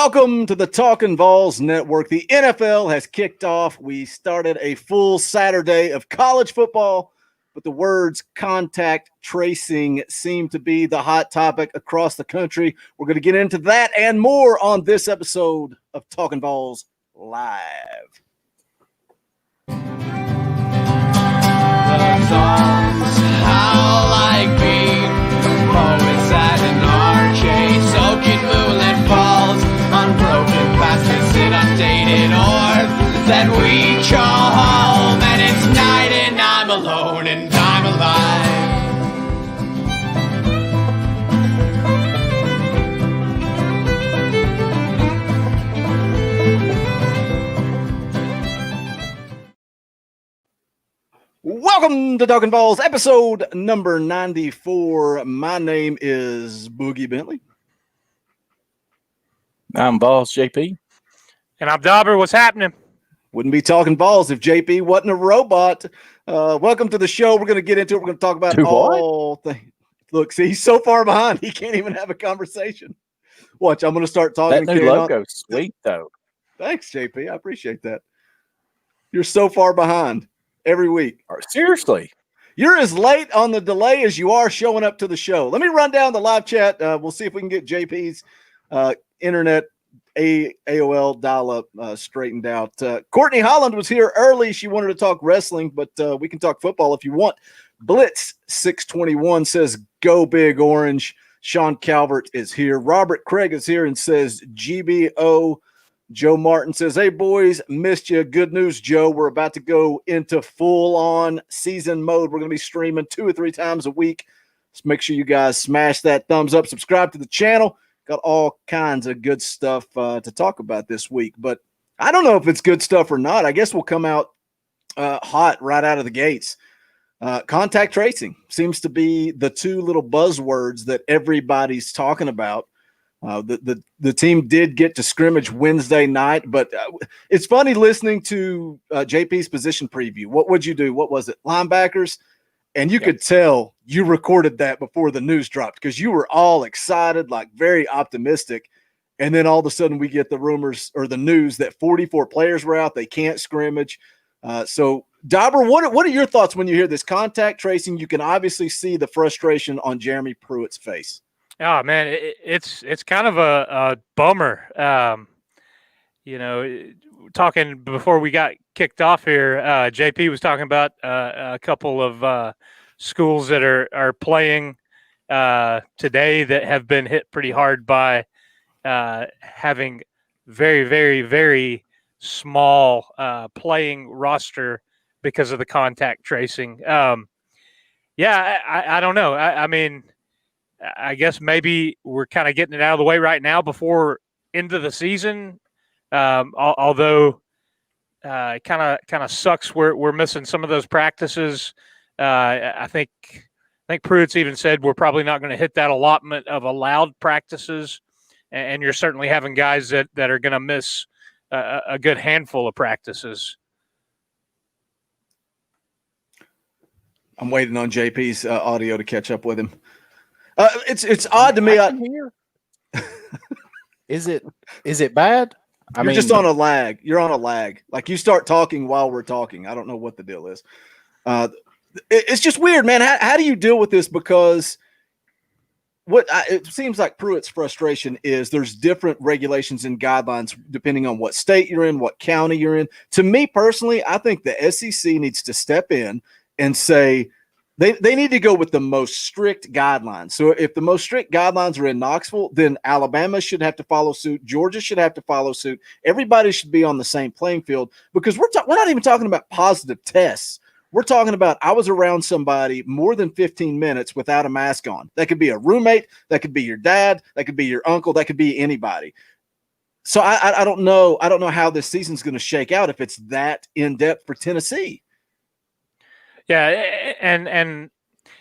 Welcome to the Talkin VAWLS Network. The NFL has kicked off. We started a full Saturday of college football, but the words contact tracing seem to be the hot topic across the country. We're going to get into that and more on this episode of Talkin VAWLS Live. The songs how like me, poets at an arcade, soaking moonlit falls on broken past this inundated earth that we call home. And it's night and I'm alone and I'm alive. Welcome to Talkin VAWLS, episode number 94. My name is Boogie Bentley. I'm Balls JP. And I'm Dauber. What's happening? Wouldn't be Talkin VAWLS if JP wasn't a robot. Welcome to the show. We're going to get into it. We're going to talk about all things. Look, see, he's so far behind, he can't even have a conversation. Watch, I'm going to start talking. That new logo's sweet, though. Thanks, JP. I appreciate that. You're so far behind every week. Seriously. You're as late on the delay as you are showing up to the show. Let me run down the live chat. We'll see if we can get JP's internet AOL dial-up straightened out. Courtney Holland was here early. She wanted to talk wrestling, but we can talk football if you want. Blitz 621 says, go big orange. Sean Calvert is here. Robert Craig is here and says, GBO. Joe Martin says, hey, boys, missed you. Good news, Joe. We're about to go into full-on season mode. We're going to be streaming 2 or 3 times a week. So make sure you guys smash that thumbs up. Subscribe to the channel. Got all kinds of good stuff to talk about this week. But I don't know if it's good stuff or not. I guess we'll come out hot right out of the gates. Contact tracing seems to be the 2 little buzzwords that everybody's talking about. The team did get to scrimmage Wednesday night, but it's funny listening to JP's position preview. What would you do? What was it? Linebackers? And you could tell you recorded that before the news dropped because you were all excited, like very optimistic. And then all of a sudden we get the rumors or the news that 44 players were out. They can't scrimmage. So Dauber, what are your thoughts when you hear this contact tracing? You can obviously see the frustration on Jeremy Pruitt's face. Oh man, it's kind of a bummer. Talking before we got kicked off here, JP was talking about a couple of schools that are playing today that have been hit pretty hard by having very, very, very small playing roster because of the contact tracing. I don't know. I mean, I guess maybe we're kind of getting it out of the way right now before into the season. Although it kind of sucks we're missing some of those practices. I think Pruitt's even said we're probably not going to hit that allotment of allowed practices, and you're certainly having guys that are going to miss a good handful of practices. I'm waiting on JP's audio to catch up with him. It's odd to me. Is it bad? You're just on a lag. You're on a lag. Like you start talking while we're talking. I don't know what the deal is. It's just weird, man. How do you deal with this? Because it seems like Pruitt's frustration is there's different regulations and guidelines depending on what state you're in, what county you're in. To me personally, I think the SEC needs to step in and say they need to go with the most strict guidelines. So if the most strict guidelines are in Knoxville, then Alabama should have to follow suit. Georgia should have to follow suit. Everybody should be on the same playing field because we're not even talking about positive tests. We're talking about I was around somebody more than 15 minutes without a mask on. That could be a roommate. That could be your dad. That could be your uncle. That could be anybody. So I don't know. I don't know how this season's going to shake out if it's that in-depth for Tennessee. Yeah, and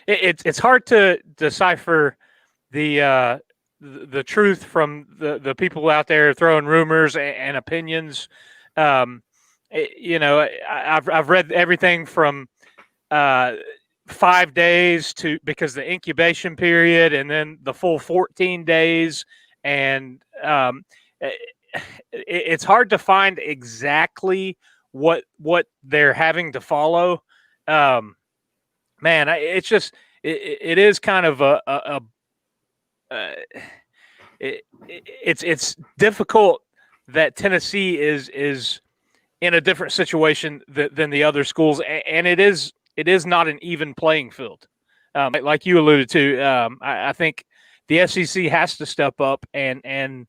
it's hard to decipher the truth from the people out there throwing rumors and opinions. I've read everything from 5 days to because the incubation period and then the full 14 days, and it's hard to find exactly what they're having to follow. Man, it's just it is kind of it's difficult that Tennessee is in a different situation than the other schools, and it is not an even playing field. Like you alluded to, I think the SEC has to step up and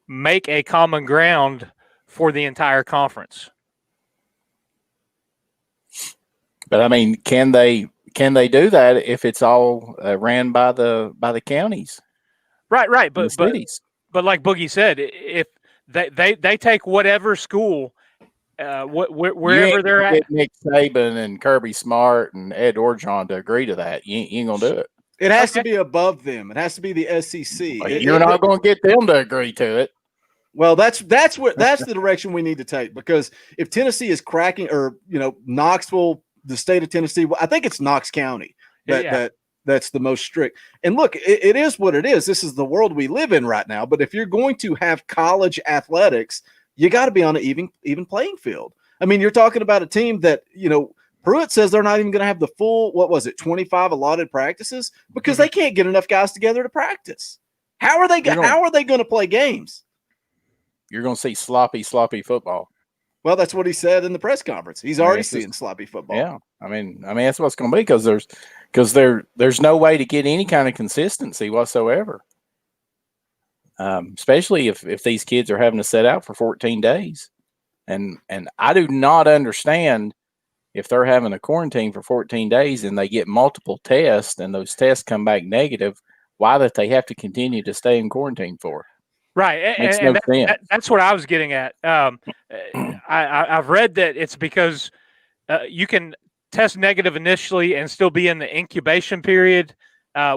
make a common ground for the entire conference. But I mean, can they do that if it's all ran by the counties? Right. But cities. But like Boogie said, if they take whatever school, wherever they're at. Nick Saban and Kirby Smart and Ed Orgeron to agree to that. You ain't gonna do it. It has to be above them. It has to be the SEC. You're not going to get them to agree to it. Well, that's the direction we need to take, because if Tennessee is cracking, or Knoxville, the state of Tennessee, I think it's Knox County that's the most strict. And look, it is what it is. This is the world we live in right now. But if you're going to have college athletics, you got to be on an even playing field. I mean, you're talking about a team that Pruitt says they're not even going to have the full, 25 allotted practices because they can't get enough guys together to practice. How are they going to play games? You're going to see sloppy football. Well, that's what he said in the press conference. He's already seeing sloppy football. Yeah. I mean that's what it's going to be, because there's no way to get any kind of consistency whatsoever. Especially if these kids are having to sit out for 14 days. And I do not understand, if they're having a quarantine for 14 days and they get multiple tests and those tests come back negative, why that they have to continue to stay in quarantine for. Right. Makes no sense. That's what I was getting at. I've read that it's because you can test negative initially and still be in the incubation period,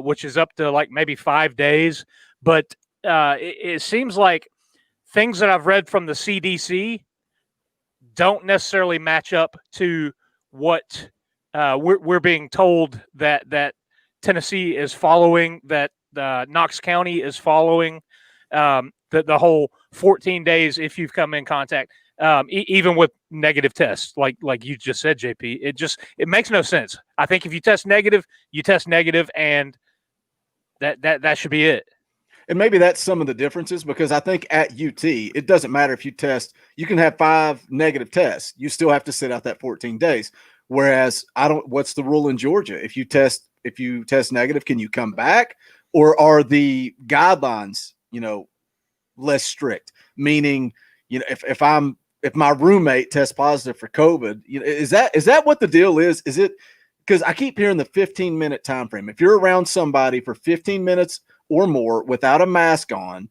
which is up to like maybe 5 days. But it seems like things that I've read from the CDC don't necessarily match up to what we're being told that Tennessee is following, that Knox County is following, the whole 14 days if you've come in contact, even with negative tests, like you just said, JP. It makes no sense. I think if you test negative, and that should be it. And maybe that's some of the differences, because I think at UT, it doesn't matter if you test, you can have 5 negative tests. You still have to sit out that 14 days. Whereas what's the rule in Georgia? If you test negative, can you come back? Or are the guidelines, less strict? Meaning, if my roommate tests positive for COVID, is that what the deal is? Is it, because I keep hearing the 15-minute time frame. If you're around somebody for 15 minutes or more without a mask on,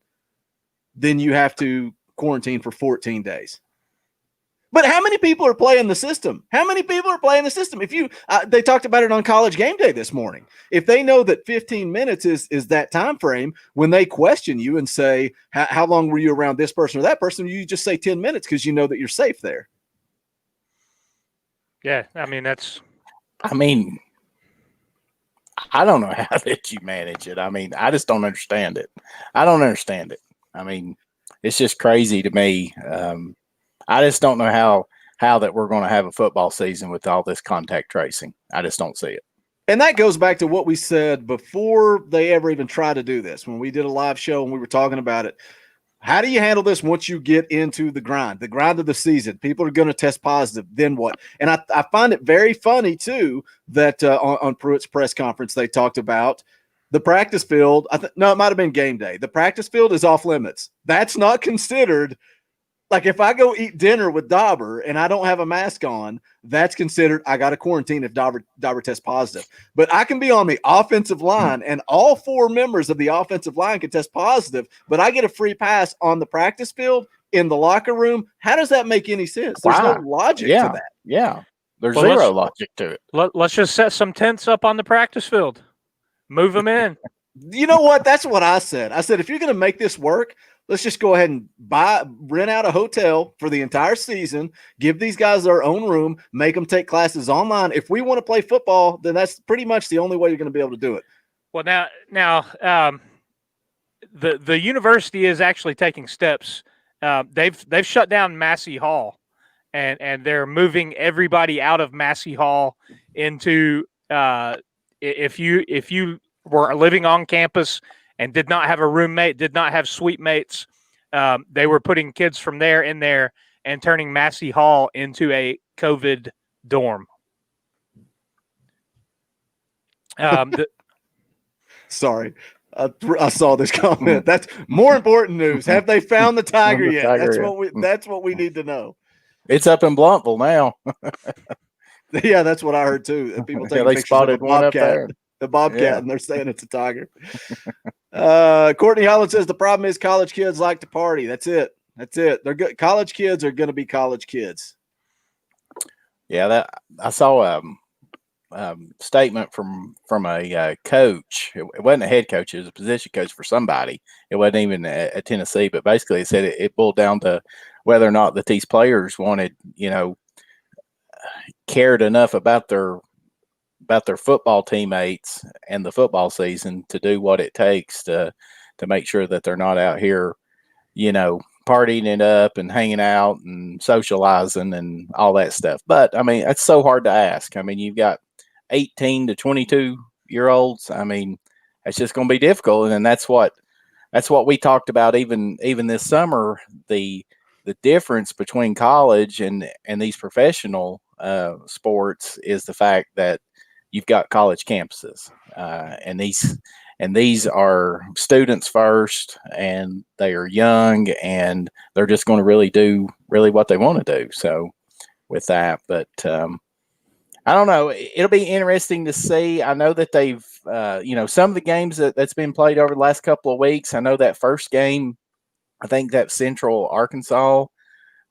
then you have to quarantine for 14 days. But how many people are playing the system? If you, they talked about it on College Game Day this morning. If they know that 15 minutes is that time frame, when they question you and say, how long were you around this person or that person, you just say 10 minutes because you know that you're safe there. Yeah, I mean, I don't know how that you manage it. I mean, I just don't understand it. I don't understand it. I mean, it's just crazy to me. I just don't know how that we're going to have a football season with all this contact tracing. I just don't see it. And that goes back to what we said before they ever even tried to do this. When we did a live show and we were talking about it, how do you handle this once you get into the grind of the season? People are going to test positive. Then what? And I find it very funny, too, that on Pruitt's press conference, they talked about the practice field. No, it might have been game day. The practice field is off limits. That's not considered. Like, if I go eat dinner with Dauber and I don't have a mask on, that's considered I got to quarantine if Dauber tests positive. But I can be on the offensive line and all 4 members of the offensive line can test positive, but I get a free pass on the practice field, in the locker room. How does that make any sense? There's no logic to that. Yeah. There's zero logic to it. Let's just set some tents up on the practice field. Move them in. You know what? That's what I said. I said, if you're going to make this work, let's just go ahead and rent out a hotel for the entire season, give these guys their own room, make them take classes online. If we want to play football, then that's pretty much the only way you're going to be able to do it. Well, now, the university is actually taking steps. They've shut down Massey Hall, and they're moving everybody out of Massey Hall into if you were living on campus and did not have a roommate, did not have suite mates, they were putting kids from there in there and turning Massey Hall into a COVID dorm. Sorry. I saw this comment. That's more important news. Have they found the tiger yet? That's what we need to know. It's up in Blumpville now. Yeah, that's what I heard too. People taking they pictures spotted of the one up bobcat, there. the bobcat, Yeah. and they're saying it's a tiger. Courtney Holland says the problem is college kids like to party. That's it. They're good. College kids are going to be college kids. Yeah, that I saw a statement from a coach. It wasn't a head coach; it was a position coach for somebody. It wasn't even at Tennessee, but basically, it said it boiled down to whether or not that these players wanted, cared enough about their football teammates and the football season to do what it takes to make sure that they're not out here, partying it up and hanging out and socializing and all that stuff. But I mean, it's so hard to ask. I mean, you've got 18 to 22-year-olds. I mean, it's just going to be difficult. And that's what we talked about even this summer, the difference between college and these professional sports is the fact that you've got college campuses, and these are students first, and they are young, and they're just going to really do what they want to do. So with that, but I don't know. It'll be interesting to see. I know that they've, some of the games that's been played over the last couple of weeks. I know that first game, I think that Central Arkansas,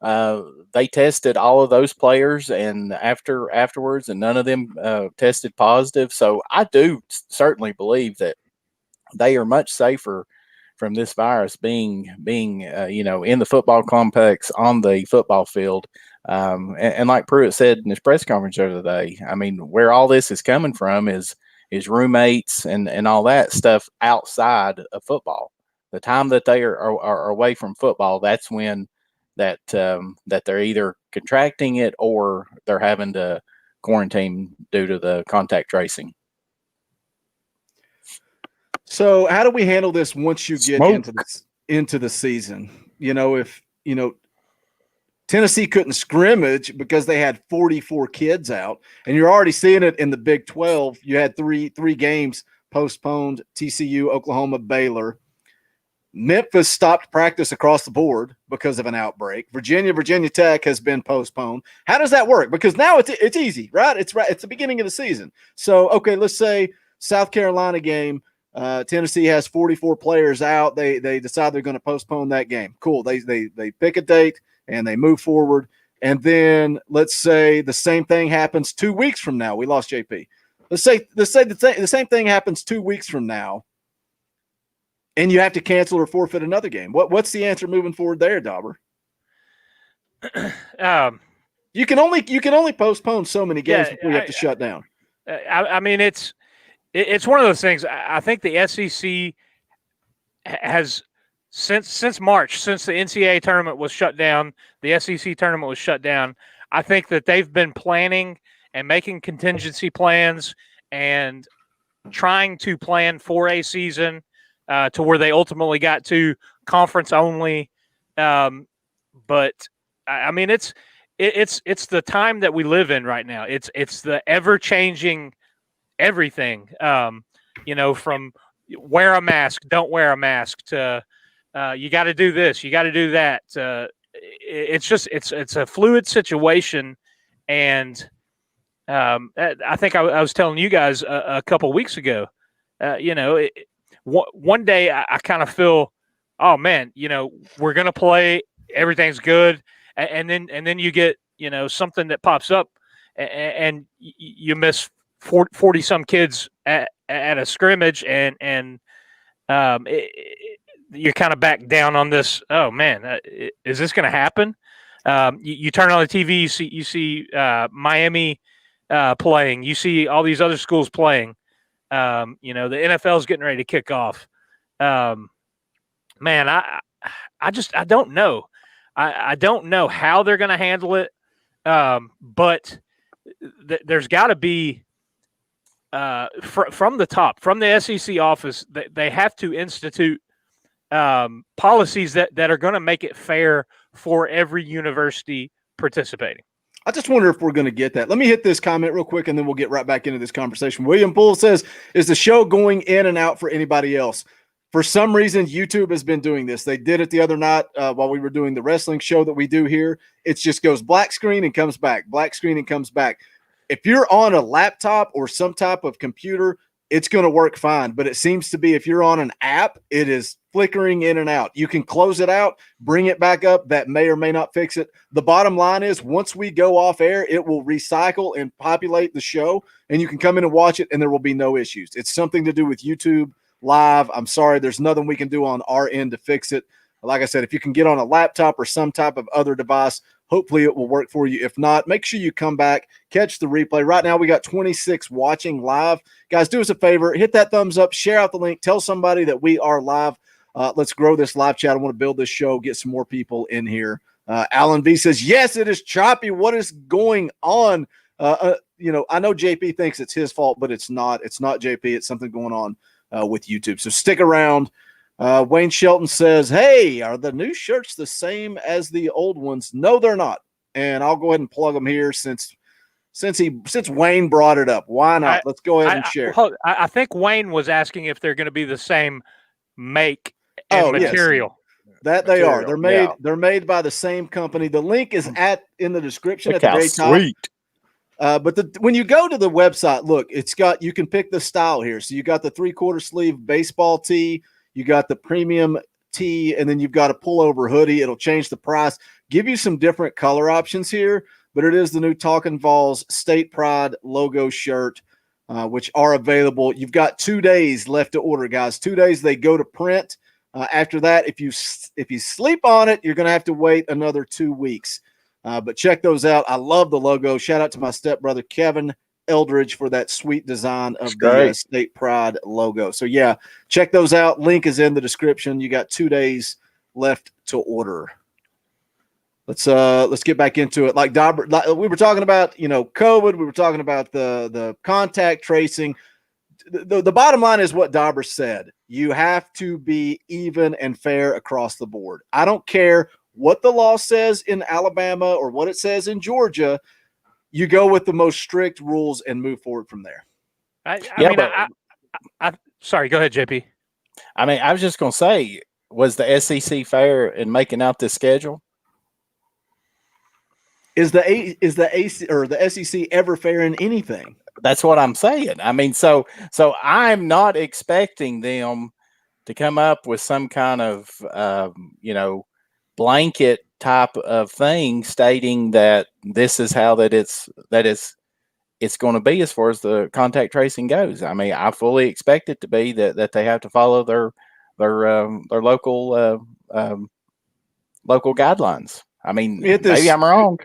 they tested all of those players, and afterwards, and none of them tested positive. So I do certainly believe that they are much safer from this virus being in the football complex on the football field. And like Pruitt said in his press conference the other day, I mean, where all this is coming from is roommates and all that stuff outside of football. The time that they are away from football, that's when that they're either contracting it or they're having to quarantine due to the contact tracing. So how do we handle this once you get into the season? If Tennessee couldn't scrimmage because they had 44 kids out, and you're already seeing it in the Big 12. You had three games postponed: TCU, Oklahoma, Baylor. Memphis stopped practice across the board because of an outbreak. Virginia Tech has been postponed. How does that work? Because now it's easy, right? It's the beginning of the season. So, okay, let's say South Carolina game, Tennessee has 44 players out. They decide they're going to postpone that game. Cool. They pick a date and they move forward. And then let's say the same thing happens 2 weeks from now. We lost JP. Let's say the same thing happens 2 weeks from now, and you have to cancel or forfeit another game. What's the answer moving forward there, Dauber? You can only postpone so many games before you have to shut down. I mean, it's one of those things. I think the SEC has since March, since the NCAA tournament was shut down, the SEC tournament was shut down. I think that they've been planning and making contingency plans and trying to plan for a season to where they ultimately got to conference only. But I mean, it's the time that we live in right now. It's the ever changing everything. From wear a mask, don't wear a mask, to you got to do this, you got to do that. It's a fluid situation, and I think I was telling you guys a couple weeks ago. One day I kind of feel, oh man, we're gonna play, everything's good, and then you get something that pops up, and you miss 40 some kids at a scrimmage, and you're kind of back down on this. Oh man, is this going to happen? You turn on the TV, you see Miami playing, you see all these other schools playing. The NFL is getting ready to kick off. man, I don't know. I don't know how they're going to handle it. But there's got to be from the top, from the SEC office, they have to institute policies that are going to make it fair for every university participating. I just wonder if we're going to get that. Let me hit this comment real quick, and then we'll get right back into this conversation. William Bull says, is the show going in and out for anybody else? For some reason, YouTube has been doing this. They did it the other night while we were doing the wrestling show that we do here. It just goes black screen and comes back, black screen and comes back. If you're on a laptop or some type of computer, it's going to work fine. But it seems to be if you're on an app, it is flickering in and out. You can close it out, bring it back up. That may or may not fix it. The bottom line is once we go off air, it will recycle and populate the show, and you can come in and watch it, and there will be no issues. It's something to do with YouTube Live. I'm sorry, there's nothing we can do on our end to fix it. Like I said, if you can get on a laptop or some type of other device, hopefully it will work for you. If not, make sure you come back, catch the replay. Right now, we got 26 watching live. Guys, do us a favor, hit that thumbs up, share out the link, tell somebody that we are live. Let's grow this live chat. I want to build this show, get some more people in here. Alan V says, yes, it is choppy. What is going on? I know JP thinks it's his fault, but it's not. It's not JP. It's something going on with YouTube. So stick around. Wayne Shelton says, hey, are the new shirts the same as the old ones? No, they're not. And I'll go ahead and plug them here since Wayne brought it up. Why not? Let's go ahead and share. I think Wayne was asking if they're going to be the same make and material. Yes. That they are. They're made. Yeah. They're made by the same company. The link is in the description at the very top. Sweet. But when you go to the website, look, you can pick the style here. So you got the 3/4 sleeve baseball tee, you got the premium tee, and then you've got a pullover hoodie. It'll change the price, give you some different color options here. But it is the new Talkin VAWLS State Pride logo shirt, which are available. You've got 2 days left to order, guys. 2 days, they go to print. After that, if you sleep on it, you're going to have to wait another 2 weeks. But check those out. I love the logo. Shout out to my stepbrother, Kevin Eldridge, for that sweet design of the State Pride logo. So, yeah, check those out. Link is in the description. You got 2 days left to order. Let's get back into it. Like we were talking about, COVID. We were talking about the contact tracing. The bottom line is what Dauber said. You have to be even and fair across the board. I don't care what the law says in Alabama or what it says in Georgia. You go with the most strict rules and move forward from there. Sorry, go ahead, JP. I mean, I was just going to say, was the SEC fair in making out this schedule? Is the AC or the SEC ever fair in anything? That's what I'm saying. I mean, so I'm not expecting them to come up with some kind of blanket type of thing stating that this is how it's going to be as far as the contact tracing goes. I mean, I fully expect it to be that they have to follow their local guidelines. I mean, maybe I'm wrong.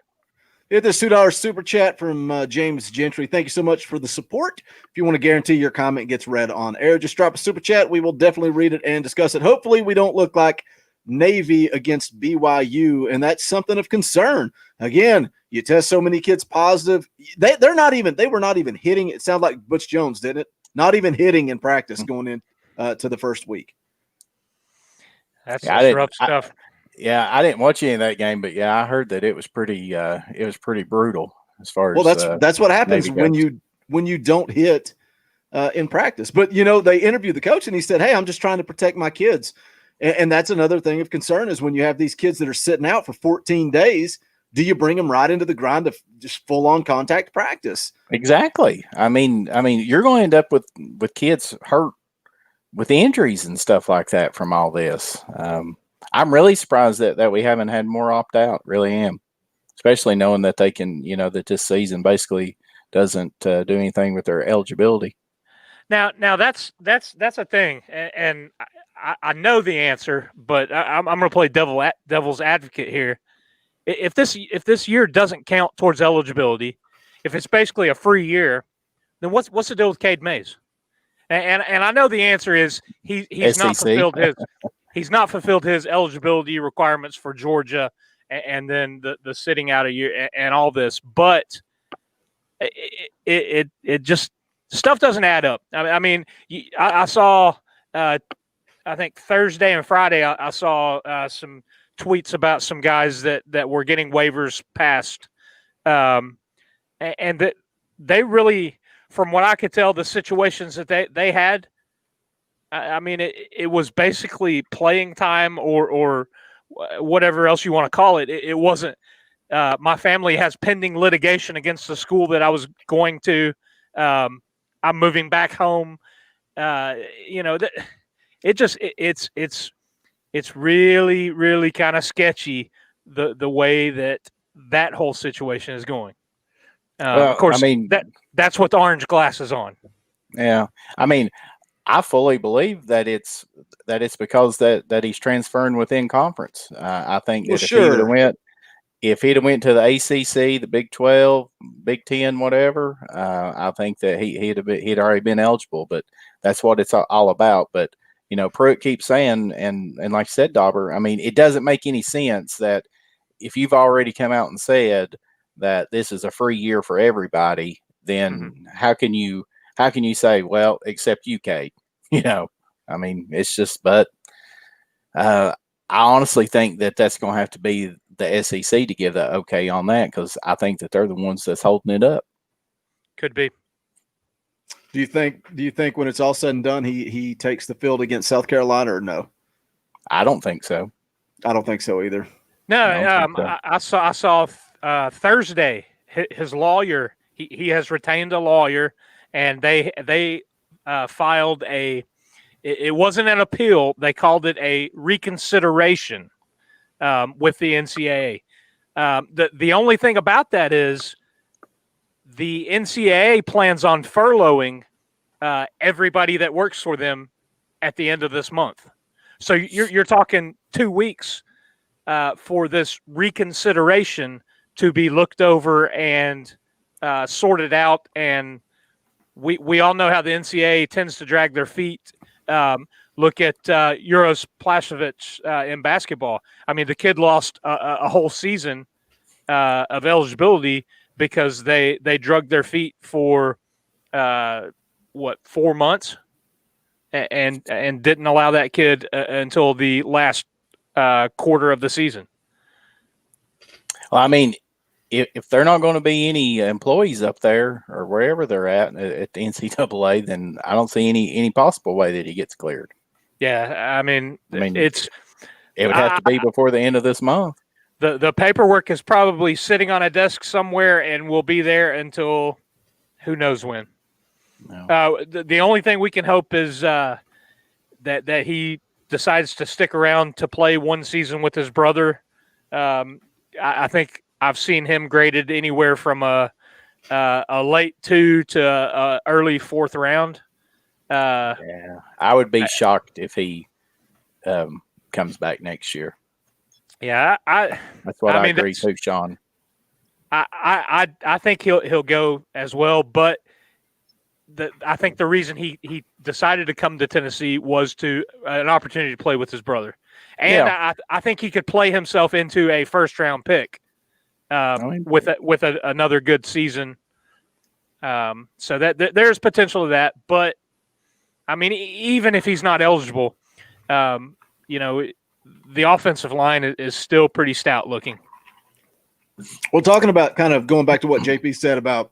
Hit this $2 super chat from James Gentry. Thank you so much for the support. If you want to guarantee your comment gets read on air, just drop a super chat. We will definitely read it and discuss it. Hopefully we don't look like Navy against BYU, and that's something of concern. Again, you test so many kids positive. They were not even hitting. It sounded like Butch Jones, didn't it? Not even hitting in practice going in to the first week. That's rough stuff. I didn't watch any of that game, but I heard that it was pretty brutal as far as. Well, that's what happens when you don't hit in practice. But they interviewed the coach and he said, "Hey, I'm just trying to protect my kids," and that's another thing of concern is when you have these kids that are sitting out for 14 days. Do you bring them right into the grind of just full on contact practice? Exactly. I mean, you're going to end up with kids hurt with injuries and stuff like that from all this. I'm really surprised that we haven't had more opt out. Really am, especially knowing that they can, that this season basically doesn't do anything with their eligibility. Now that's a thing, and I know the answer, but I'm going to play devil's advocate here. If this year doesn't count towards eligibility, if it's basically a free year, then what's the deal with Cade Mays? And I know the answer is he's not fulfilled his. he's not fulfilled his eligibility requirements for Georgia, and then the sitting out a year and all this, but it just stuff doesn't add up. I mean, I saw I think Thursday and Friday I saw some tweets about some guys that were getting waivers passed, and that they really, from what I could tell, the situations that they had, I mean, it was basically playing time or whatever else you want to call it. It wasn't. My family has pending litigation against the school that I was going to. I'm moving back home. It's really, really kind of sketchy the way that whole situation is going. Well, of course, I mean, that's what the orange glass is on. Yeah, I mean, I fully believe that it's because that he's transferring within conference. I think that if he'd have went to the ACC, the Big 12, Big 10, whatever, I think that he'd already been eligible. But that's what it's all about. But Pruitt keeps saying, and like you said, Dauber, I mean, it doesn't make any sense that if you've already come out and said that this is a free year for everybody, then how can you say, well, except you, Kate? I mean, it's just, but I honestly think that that's going to have to be the SEC to give the okay on that, because I think that they're the ones that's holding it up. Could be. Do you think when it's all said and done, he takes the field against South Carolina, or no? I don't think so. I don't think so either. No, I saw Thursday his lawyer. He has retained a lawyer, and they filed it wasn't an appeal. They called it a reconsideration with the NCAA. The only thing about that is the NCAA plans on furloughing everybody that works for them at the end of this month. So you're talking 2 weeks for this reconsideration to be looked over and sorted out. And we all know how the NCAA tends to drag their feet. Look at Uros Plasevich in basketball. I mean, the kid lost a whole season of eligibility because they drug their feet for 4 months and didn't allow that kid until the last quarter of the season. Well, I mean, if they're not going to be any employees up there or wherever they're at the NCAA, then I don't see any possible way that he gets cleared. Yeah, I mean it would have to be before the end of this month. The paperwork is probably sitting on a desk somewhere and will be there until who knows when. No. The only thing we can hope is that he decides to stick around to play one season with his brother. I think I've seen him graded anywhere from a late 2 to a early 4th round. Yeah, I would be shocked if he comes back next year. Yeah, that's what I agree too, Sean. I think he'll go as well, but I think the reason he decided to come to Tennessee was to an opportunity to play with his brother, and I think he could play himself into a 1st-round pick with another good season. So that there's potential to that, but I mean, even if he's not eligible, the offensive line is still pretty stout looking. Well, talking about kind of going back to what JP said about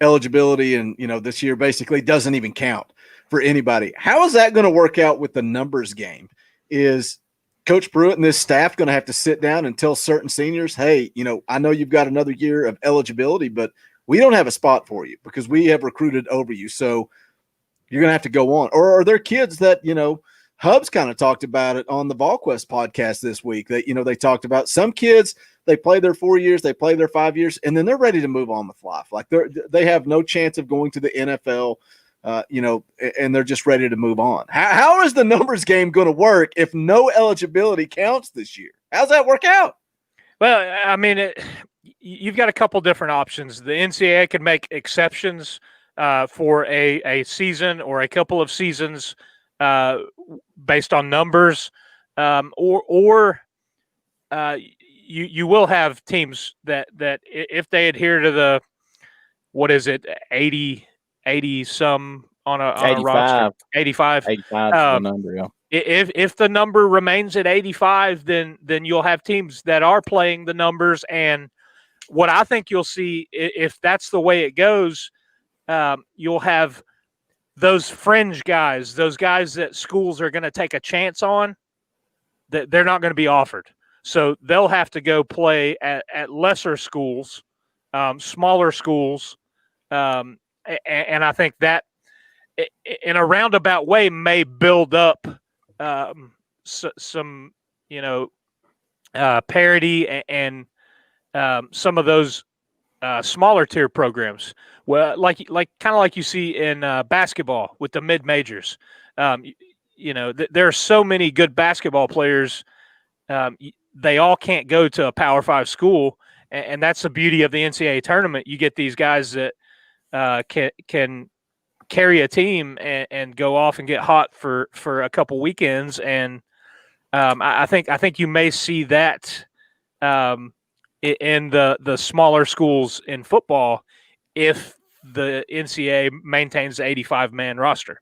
eligibility and, this year basically doesn't even count for anybody. How is that going to work out with the numbers game? Is Coach Pruitt and this staff going to have to sit down and tell certain seniors, hey, I know you've got another year of eligibility, but we don't have a spot for you because we have recruited over you. So you're going to have to go on. Or are there kids that, Hubs kind of talked about it on the VolQuest podcast this week that, they talked about some kids, they play their 4 years, they play their 5 years, and then they're ready to move on the fly. Like they have no chance of going to the NFL, and they're just ready to move on. How is the numbers game going to work if no eligibility counts this year? How's that work out? Well, I mean, you've got a couple different options. The NCAA can make exceptions for a season or a couple of seasons based on numbers, or you will have teams that if they adhere to the, what is it, 80 some on a roster, 85. 85 is the number. Yeah. If the number remains at 85, then you'll have teams that are playing the numbers. And what I think you'll see, if that's the way it goes, you'll have those fringe guys, those guys that schools are going to take a chance on, that they're not going to be offered. So they'll have to go play at lesser schools, smaller schools. And I think that in a roundabout way may build up some, parity and some of those smaller tier programs. Well, kind of like you see in basketball with the mid majors. There are so many good basketball players. They all can't go to a Power 5 school, and that's the beauty of the NCAA tournament. You get these guys that can carry a team and go off and get hot for a couple weekends. And I think you may see that in the smaller schools in football if the NCAA maintains the 85-man roster.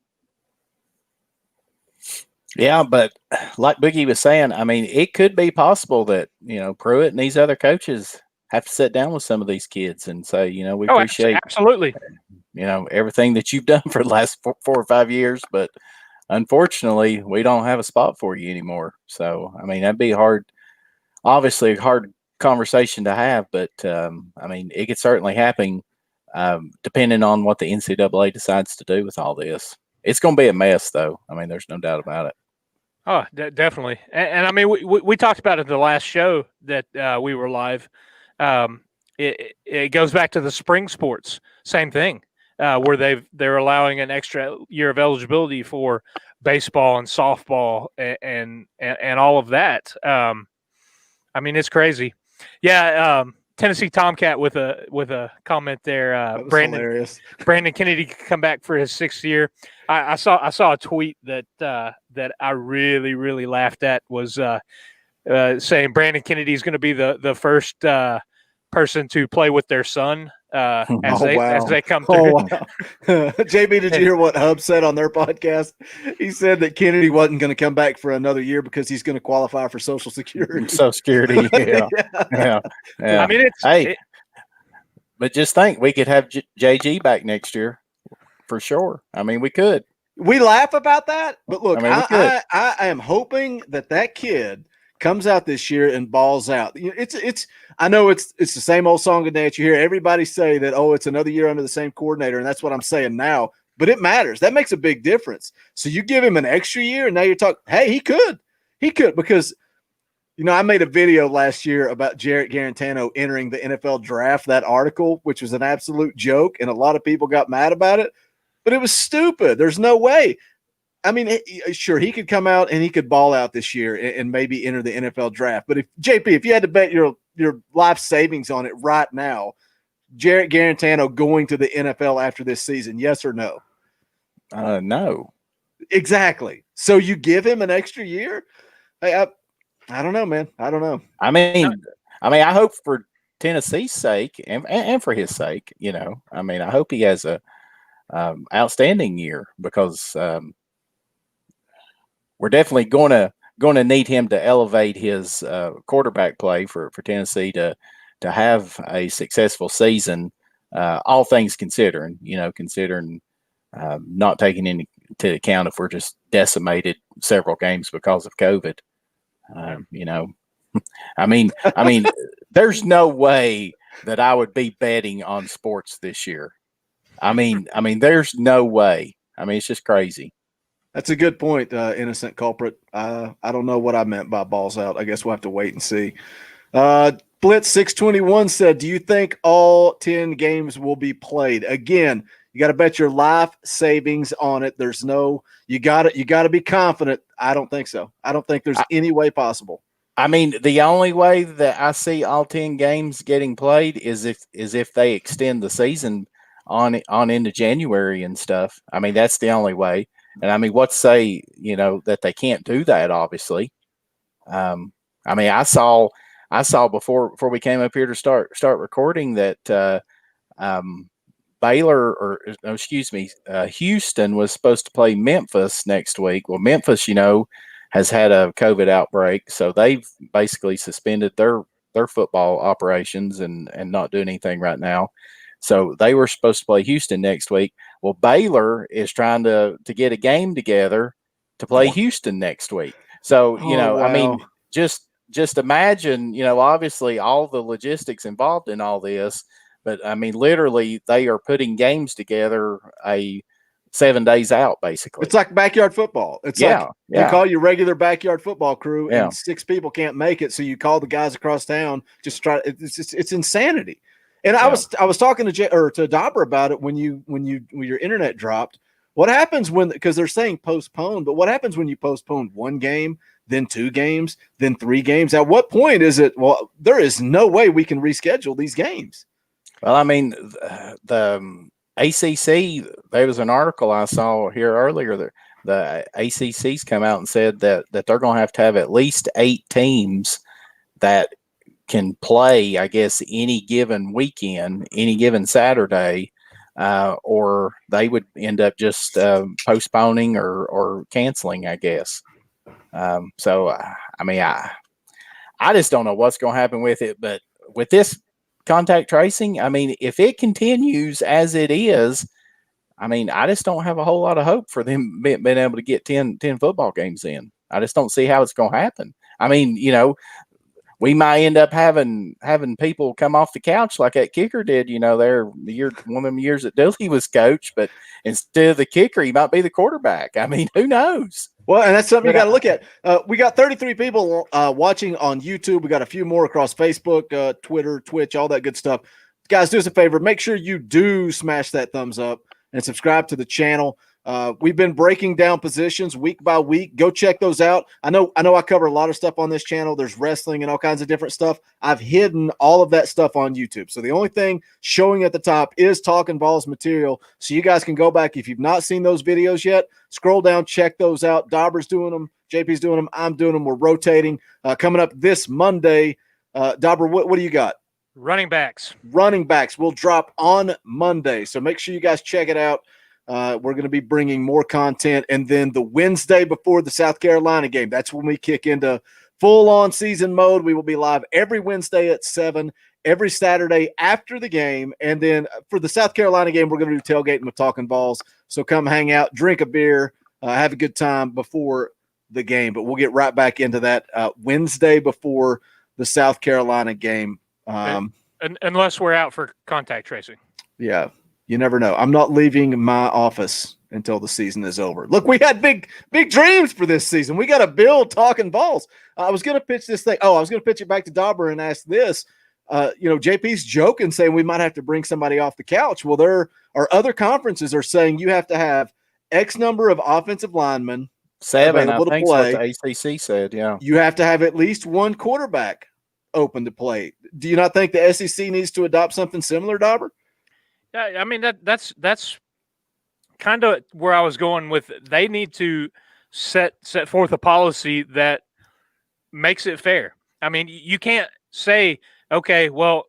Yeah, but like Boogie was saying, I mean, it could be possible that, Pruitt and these other coaches have to sit down with some of these kids and say, we appreciate absolutely, everything that you've done for the last 4 or 5 years, but unfortunately, we don't have a spot for you anymore. So, I mean, that'd be obviously a hard conversation to have, but I mean, it could certainly happen depending on what the NCAA decides to do with all this. It's going to be a mess, though. I mean, there's no doubt about it. Oh, definitely. And I mean, we talked about it in the last show that we were live. It goes back to the spring sports, same thing, where they're allowing an extra year of eligibility for baseball and softball and all of that. I mean, it's crazy. Yeah. Tennessee Tomcat with a comment there. Brandon Kennedy could come back for his 6th year. I saw a tweet that I really, really laughed at, was saying Brandon Kennedy is going to be the first person to play with their son as they come through. Wow. JB, did you hear what Hub said on their podcast? He said that Kennedy wasn't going to come back for another year because he's going to qualify for Social Security. Social Security, yeah. I mean, but just think, we could have JG back next year for sure. I mean, we could. We laugh about that, but look, I am hoping that kid comes out this year and balls out. I know it's the same old song and dance. You hear everybody say that, oh, it's another year under the same coordinator, and that's what I'm saying now. But it matters. That makes a big difference. So you give him an extra year, and now you're talking, hey, he could, because I made a video last year about Jarrett Garantano entering the NFL draft, that article, which was an absolute joke, and a lot of people got mad about it, but it was stupid. There's no way. I mean, sure, he could come out and he could ball out this year and maybe enter the NFL draft. But if you had to bet your life savings on it right now, Jarrett Garantano going to the NFL after this season, yes or no? No. Exactly. So you give him an extra year? Hey, I don't know, man. I don't know. I mean, I hope for Tennessee's sake and for his sake, I mean, I hope he has a outstanding year, because we're definitely going to need him to elevate his quarterback play for Tennessee to have a successful season. All things considering, considering not taking into account if we're just decimated several games because of COVID. I mean, there's no way that I would be betting on sports this year. I mean, there's no way. I mean, it's just crazy. That's a good point, innocent culprit. I don't know what I meant by balls out. I guess we'll have to wait and see. Blitz 621 said, do you think all 10 games will be played? Again, you got to bet your life savings on it. There's no – you got to be confident. I don't think so. I don't think there's any way possible. I mean, the only way that I see all 10 games getting played is if they extend the season on into January and stuff. I mean, that's the only way. And I mean, what to say, that they can't do that, obviously. I mean, I saw before we came up here to start recording that Baylor, or no, excuse me, Houston was supposed to play Memphis next week. Well, Memphis, has had a COVID outbreak, so they've basically suspended their football operations and not doing anything right now. So they were supposed to play Houston next week. Well, Baylor is trying to get a game together to play Houston next week. So, wow. I mean, just imagine, obviously all the logistics involved in all this, but I mean, literally they are putting games together 7 days out, basically. It's like backyard football. It's like you call your regular backyard football crew and 6 people can't make it. So you call the guys across town, just try. It's insanity. And I was talking to Dauber about it when your internet dropped. What happens because they're saying postpone, but what happens when you postpone 1 game, then 2 games, then 3 games? At what point is it, well, there is no way we can reschedule these games? Well, I mean, the ACC, there was an article I saw here earlier that the ACC's come out and said that they're going to have at least 8 teams that can play, I guess, any given weekend, any given Saturday, or they would end up just postponing or canceling, I guess. So, I mean, I just don't know what's going to happen with it, but with this contact tracing, I mean, if it continues as it is, I mean, I just don't have a whole lot of hope for them being able to get 10 football games in. I just don't see how it's going to happen. I mean, we might end up having people come off the couch like that kicker did, there one of them years that Dooley was coach, but instead of the kicker, he might be the quarterback. I mean, who knows? Well, and that's something you got to look at. We got 33 people watching on YouTube. We got a few more across Facebook, Twitter, Twitch, all that good stuff. Guys, do us a favor. Make sure you do smash that thumbs up and subscribe to the channel. We've been breaking down positions week by week. Go check those out. I know I cover a lot of stuff on this channel. There's wrestling and all kinds of different stuff. I've hidden all of that stuff on YouTube. So the only thing showing at the top is Talkin VAWLS material. So you guys can go back. If you've not seen those videos yet, scroll down, check those out. Dauber's doing them. JP's doing them. I'm doing them. We're rotating. Coming up this Monday. Dauber, what do you got? Running backs. Running backs will drop on Monday. So make sure you guys check it out. We're going to be bringing more content. And then the Wednesday before the South Carolina game, that's when we kick into full-on season mode. We will be live every Wednesday at 7, every Saturday after the game. And then for the South Carolina game, we're going to do tailgating with Talkin VAWLS. So come hang out, drink a beer, have a good time before the game. But we'll get right back into that Wednesday before the South Carolina game. Unless we're out for contact tracing. Yeah. You never know. I'm not leaving my office until the season is over. Look, we had big dreams for this season. We got to build Talkin VAWLS. I was going to pitch this thing. I was going to pitch it back to Dauber and ask this. JP's joking, saying we might have to bring somebody off the couch. Well, there are other conferences are saying you have to have X number of offensive linemen. 7, I think what the ACC said, yeah. You have to have at least 1 quarterback open to play. Do you not think the SEC needs to adopt something similar, Dauber? Yeah, I mean that's kind of where I was going with it. They need to set forth a policy that makes it fair. I mean, you can't say, okay, well,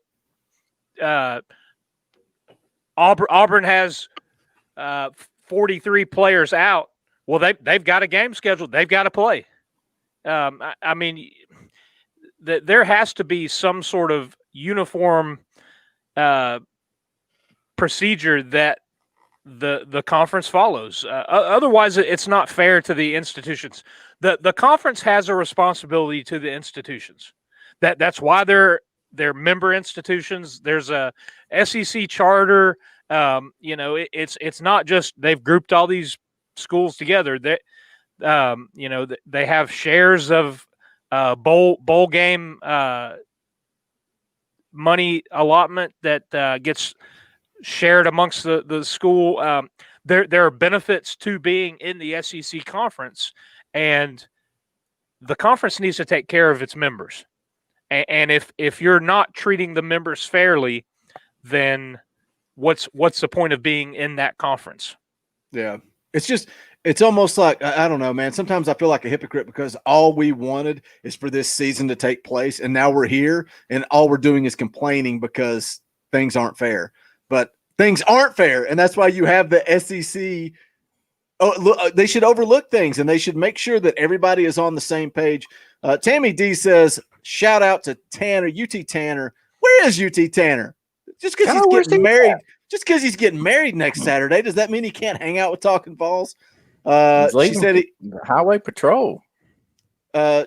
Auburn has 43 players out. Well, they've got a game scheduled. They've got to play. I mean, there has to be some sort of uniform procedure that the conference follows. Otherwise, it's not fair to the institutions. The conference has a responsibility to the institutions. That's why they're member institutions. There's a SEC charter. It's not just they've grouped all these schools together. They have shares of bowl game money allotment that gets shared amongst the school. There are benefits to being in the SEC conference, and the conference needs to take care of its members. And if you're not treating the members fairly, then what's the point of being in that conference? Yeah, it's It's almost like, I don't know, man. Sometimes I feel like a hypocrite because all we wanted is for this season to take place. And now we're here and all we're doing is complaining because things aren't fair. But things aren't fair. And that's why you have the SEC. Oh, look, they should overlook things and they should make sure that everybody is on the same page. Tammy D says, shout out to Tanner, UT Tanner. Where is UT Tanner? Just because he's getting married. Just because he's getting married next Saturday, does that mean he can't hang out with Talkin VAWLS? She said Highway Patrol.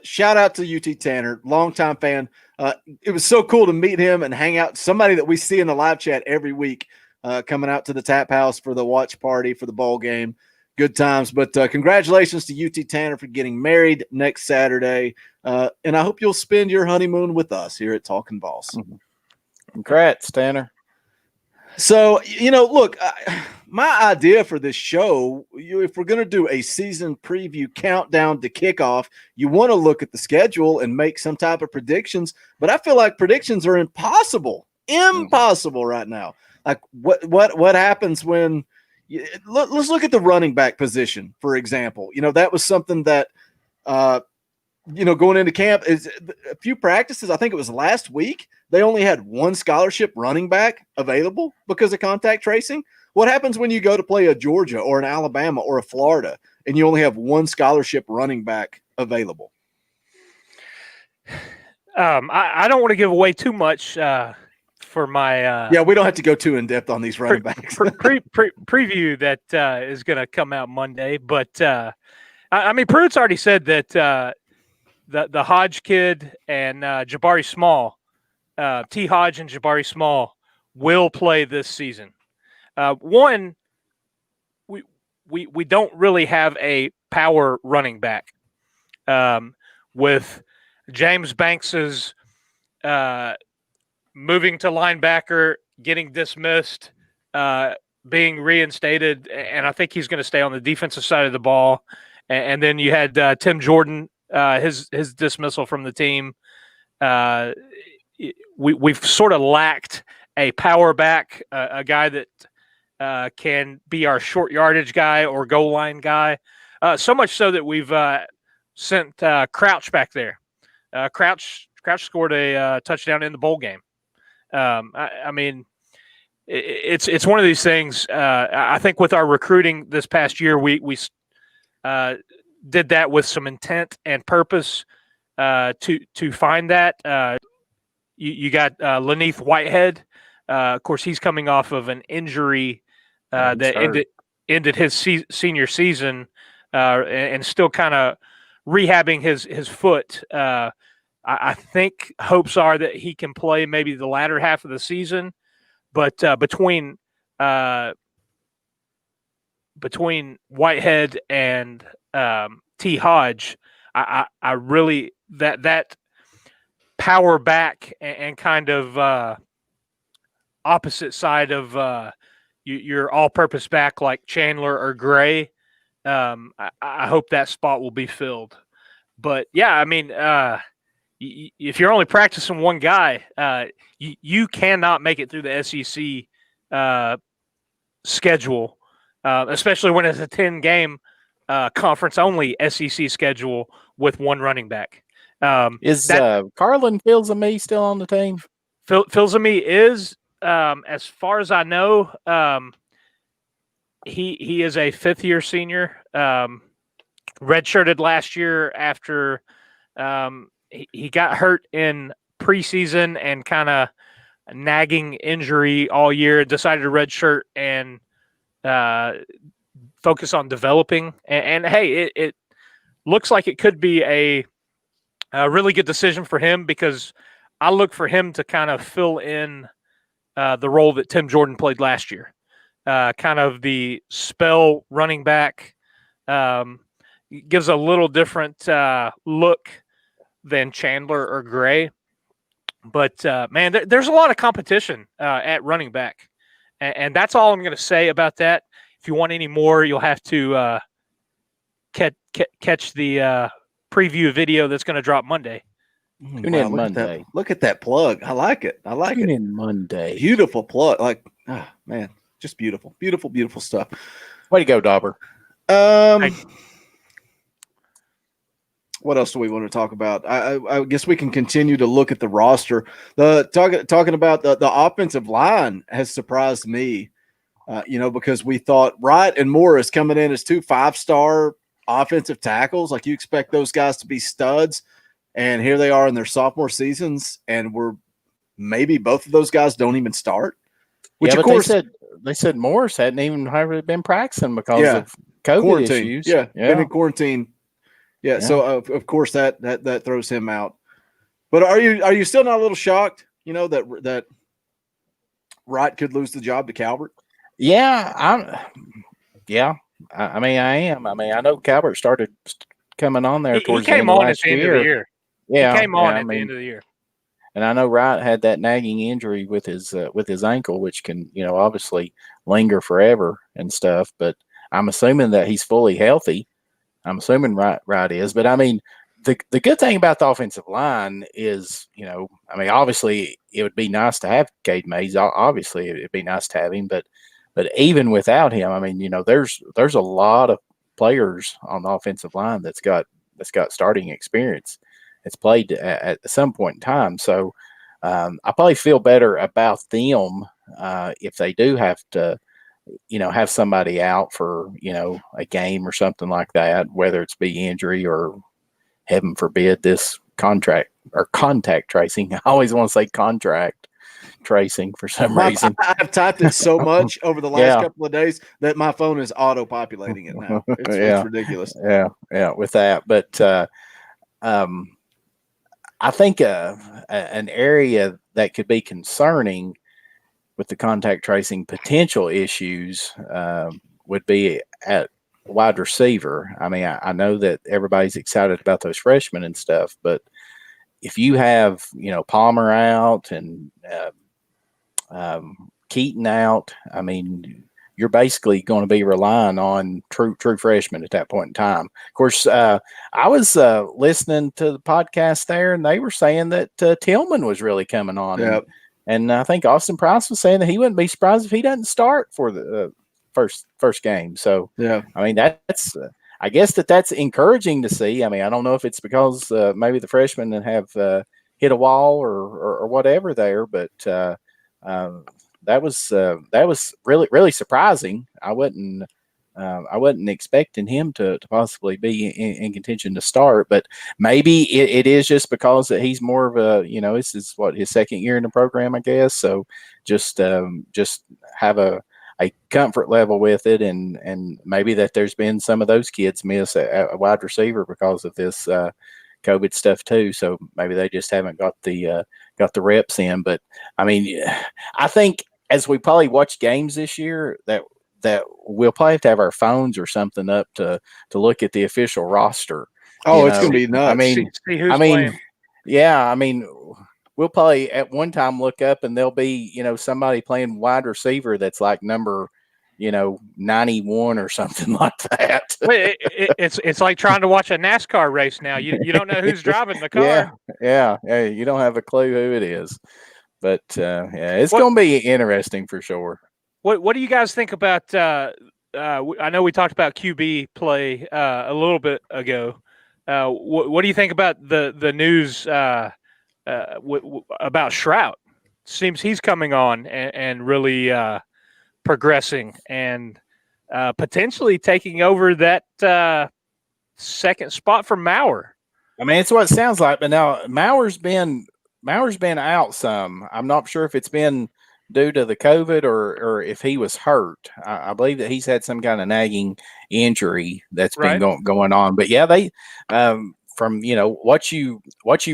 Shout out to UT Tanner, longtime fan. It was so cool to meet him and hang out. Somebody that we see in the live chat every week, coming out to the tap house for the watch party for the bowl game. Good times. But congratulations to UT Tanner for getting married next Saturday. And I hope you'll spend your honeymoon with us here at Talkin VAWLS. Congrats, Tanner. So, look, my idea for this show, if we're going to do a season preview countdown to kickoff, you want to look at the schedule and make some type of predictions. But I feel like predictions are impossible right now. Like what happens when let's look at the running back position, for example. That was something that, going into camp is a few practices. I think it was last week. They only had one scholarship running back available because of contact tracing. What happens when you go to play a Georgia or an Alabama or a Florida and you only have one scholarship running back available? I don't want to give away too much for my we don't have to go too in depth on these running backs. preview that is going to come out Monday. But Pruitt's already said that the Hodge kid and Jabari Small, T. Hodge and Jabari Small will play this season. One, we don't really have a power running back. With James Banks's moving to linebacker, getting dismissed, being reinstated, and I think he's going to stay on the defensive side of the ball. And then you had Tim Jordan, his dismissal from the team. We've sort of lacked a power back, a guy that can be our short yardage guy or goal line guy. So much so that we've sent Crouch back there. Crouch scored a touchdown in the bowl game. It's one of these things. I think with our recruiting this past year, we did that with some intent and purpose to find that. You got Laneith Whitehead. Of course, he's coming off of an injury that ended his senior season and still kind of rehabbing his foot. I think hopes are that he can play maybe the latter half of the season, but between Whitehead and T. Hodge, I really that power back and kind of opposite side of your all-purpose back like Chandler or Gray. I hope that spot will be filled. But yeah, if you're only practicing one guy, you cannot make it through the SEC schedule, especially when it's a 10-game conference-only SEC schedule with one running back. Is Carlin Filsamy still on the team? Filsamy is, as far as I know, he is a fifth-year senior. Redshirted last year after he got hurt in preseason and kind of nagging injury all year. Decided to redshirt and focus on developing. And hey, it looks like it could be a really good decision for him because I look for him to kind of fill in the role that Tim Jordan played last year. Kind of the spell running back. Gives a little different look than Chandler or Gray. But, man, there's a lot of competition at running back. And that's all I'm going to say about that. If you want any more, you'll have to catch the preview video that's going to drop Monday. Tune in Monday. Look at that plug. I like it. Tune in Monday. Beautiful plug. Man, just beautiful. Beautiful, beautiful stuff. Way to go, Dauber. What else do we want to talk about? I guess we can continue to look at the roster. Talking about the offensive line has surprised me, because we thought Wright and Morris coming in as 2 5-star offensive tackles. Like, you expect those guys to be studs, and here they are in their sophomore seasons, and maybe both of those guys don't even start. Which, of course, they said Morris hadn't even hardly been practicing because of COVID quarantine issues. been in quarantine. Yeah, so of course that throws him out. But are you still not a little shocked, that Wright could lose the job to Calvert? Yeah, I am. I mean, I know Calvert started coming on there towards the end of last year. Yeah, he came on at the end of the year. And I know Wright had that nagging injury with his ankle, which can, obviously linger forever and stuff. But I'm assuming that he's fully healthy. I'm assuming Wright is. But I mean, the good thing about the offensive line is, obviously it would be nice to have Cade Mays. Obviously it'd be nice to have him, but even without him, there's a lot of players on the offensive line that's got starting experience. It's played at some point in time. So I probably feel better about them if they do have to, have somebody out for, a game or something like that, whether it's be injury or, heaven forbid, this contact tracing. I always want to say contract tracing for some reason. I've typed it so much over the last couple of days that my phone is auto-populating it now. It's ridiculous. Yeah, with that. But I think an area that could be concerning with the contact tracing potential issues would be at wide receiver. I mean, I know that everybody's excited about those freshmen and stuff, but if you have, Palmer out and Keaton out, I mean, you're basically going to be relying on true freshmen at that point in time. Of course, I was listening to the podcast there, and they were saying that Tillman was really coming on. Yep. And I think Austin Price was saying that he wouldn't be surprised if he doesn't start for the first game. So, yeah, I mean, that's I guess that's encouraging to see. I mean, I don't know if it's because maybe the freshmen have hit a wall or whatever there, but that was really surprising. I wasn't expecting him to possibly be in contention to start, but maybe it is just because that he's more of a, this is his second year in the program, I guess. So just have a comfort level with it, and maybe that there's been some of those kids miss a wide receiver because of this COVID stuff too. So maybe they just haven't got the reps in. But I mean, I think as we probably watch games this year, that we'll probably have to have our phones or something up to look at the official roster. Oh, it's going to be nuts. I mean, see who's playing. Yeah, I mean, we'll probably at one time look up and there'll be, somebody playing wide receiver that's like number, 91 or something like that. It's like trying to watch a NASCAR race now. You don't know who's driving the car. Yeah. You don't have a clue who it is. But it's going to be interesting for sure. What do you guys think about? I know we talked about QB play a little bit ago. What do you think about the news about Shrout? Seems he's coming on and really progressing and potentially taking over that second spot from Maurer. I mean, it's what it sounds like. But now Maurer's been out some. I'm not sure if it's been due to the COVID or if he was hurt. I believe that he's had some kind of nagging injury that's been going on. But yeah, they from what you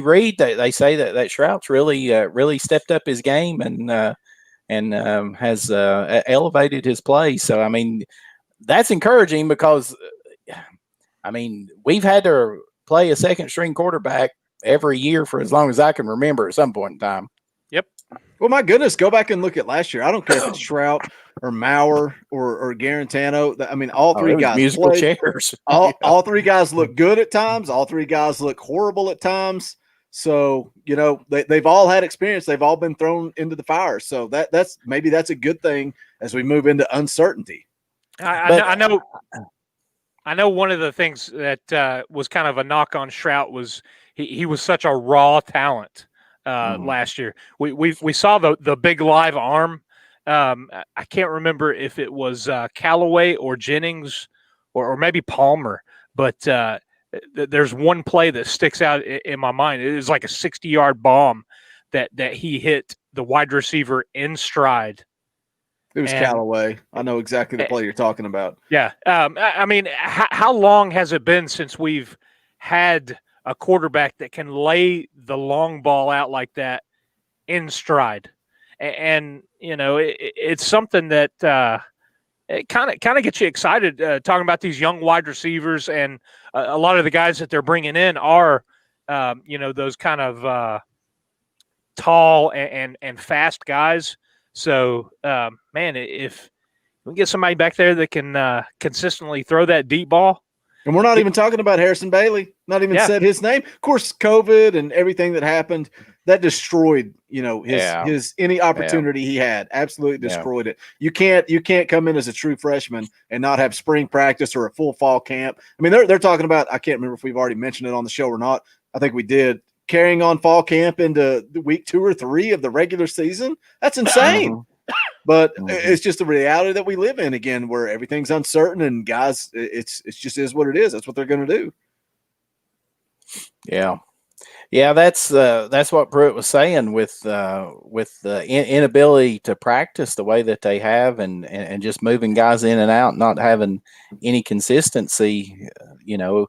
read, they say that Shrout's really stepped up his game and has elevated his play. So I mean, that's encouraging because I mean, we've had to play a second string quarterback every year for as long as I can remember at some point in time. Yep. Well, my goodness, go back and look at last year. I don't care if it's Shrout or Maurer or Garantano. I mean, all three guys musical played. chairs. All three guys look good at times. All three guys look horrible at times. So, they've all had experience. They've all been thrown into the fire. So that's maybe that's a good thing as we move into uncertainty. I know. I know one of the things that was kind of a knock on Shrout was he was such a raw talent last year. We saw the big live arm. I can't remember if it was Callaway or Jennings or maybe Palmer, but there's one play that sticks out in my mind. It was like a 60-yard bomb that he hit the wide receiver in stride. It was Callaway. I know exactly the play you're talking about. Yeah. I mean, how long has it been since we've had a quarterback that can lay the long ball out like that in stride? And you know, it's something that it kind of gets you excited talking about these young wide receivers, and a lot of the guys that they're bringing in are, you know, those kind of tall and fast guys. So, man, if we get somebody back there that can consistently throw that deep ball. And we're not even talking about Harrison Bailey, not even said his name. Of course, COVID and everything that happened, that destroyed, you know, his any opportunity he had. Absolutely destroyed it. You can't come in as a true freshman and not have spring practice or a full fall camp. I mean, they're talking about, I can't remember if we've already mentioned it on the show or not. I think we did. Carrying on fall camp into week 2 or 3 of the regular season. That's insane. But it's just the reality that we live in again, where everything's uncertain, and guys, it's just is what it is. That's what they're going to do. Yeah. That's what Pruitt was saying with the inability to practice the way that they have, and just moving guys in and out, not having any consistency. You know,